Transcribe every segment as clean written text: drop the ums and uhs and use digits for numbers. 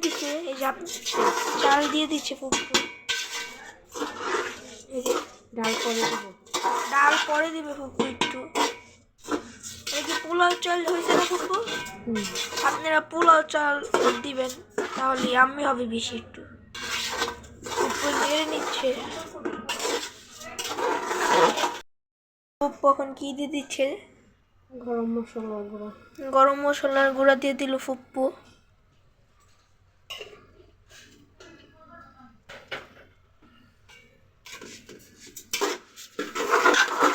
দিচ্ছে এই যে চাল দিয়ে দিচ্ছে ফুফু। এই যে ডাল করে দেব। ডাল পরে দিবে ফুফু একটু। এই যে পোলাও চাল হয়েছে না ফুফু, আপনারা পোলাও চাল দিবেন তাহলে ইয়াম্মি হবে বেশি একটু। ফুফু নেড়ে নিচ্ছে। ফুফু এখন কি দিয়ে দিচ্ছে? গরম মশলার গুঁড়া। গরম মশলার গুঁড়া দিয়ে দিল ফুপ্পু।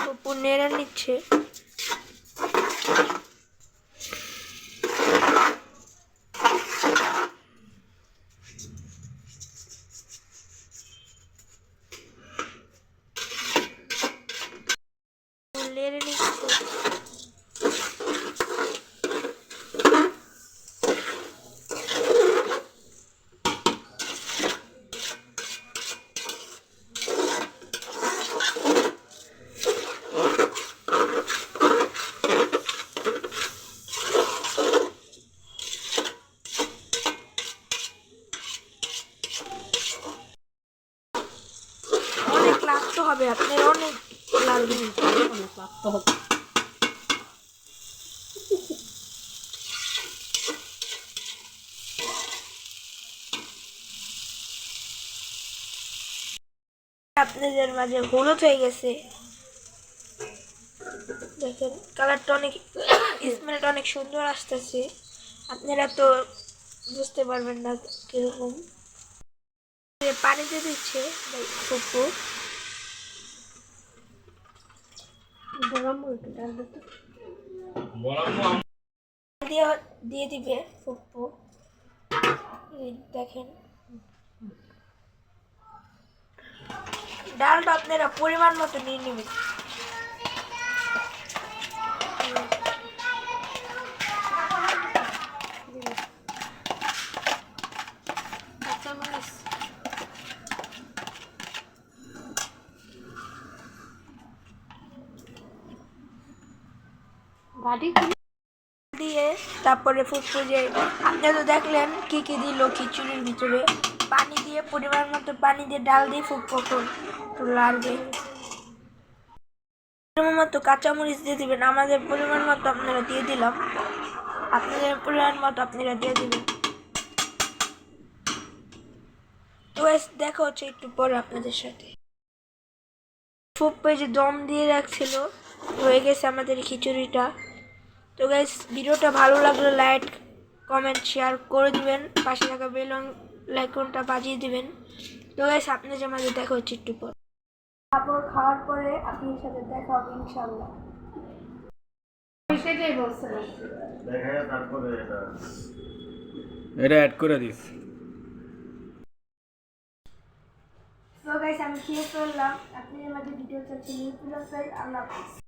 ফুপ্পু নেড়ে নিচ্ছে। নেড়ে নিচ্ছে। অনেক লাগতে হবে, আপনার অনেক লাগবে। অনেক লাগতে হবে। আপনাদের মাঝে হলুদ হয়ে গেছে, দেখেন কালারটা অনেক, স্মেলটা অনেক সুন্দর আসতেছে। আপনারা তো বুঝতে পারবেন না কিরকম। পানি দিয়ে দিচ্ছে ফুফু। দিয়ে দিয়ে দিবে ফুফু। দেখেন ডালটা আপনারা পরিমাণ মতো নিয়ে নেবেন। দিয়ে তারপরে ফুফু যে আপনারা তো দেখলেন কি কি দিল খিচুড়ির ভিতরে। পানি দিয়ে পরিমাণ মতো পানি দিয়ে ডাল দিয়ে ফুফু একটু লাগবে। পরিমাণ মতো কাঁচামরিচ দিয়ে দিবেন, আমাদের পরিমাণ মতো আপনারা দিয়ে দিলাম, আপনাদের পরিমাণ মতো আপনারা দিয়ে দিবেন। তো দেখা হচ্ছে একটু পরে আপনাদের সাথে। ফুফু যে দম দিয়ে রাখছিল, হয়ে গেছে আমাদের খিচুড়িটা। তো গাইস ভিডিওটা ভালো লাগলে লাইক কমেন্ট শেয়ার করে দিবেন, পাশে থাকা বেল আইকনটা বাজিয়ে দিবেন। তো গাইস আপনাদের মাঝে দেখা হচ্ছে একটু পর। তারপর খাওয়ার পরে আপনার সাথে দেখা হবে ইনশাআল্লাহ। সেটাই বলছিলাম। দেখা তারপরে এটা অ্যাড করে দিস। তো গাইস আমি খেয়ে ফেললাম, আপনাদের মাঝে ভিডিও চলছে। আল্লাহ হাফেজ।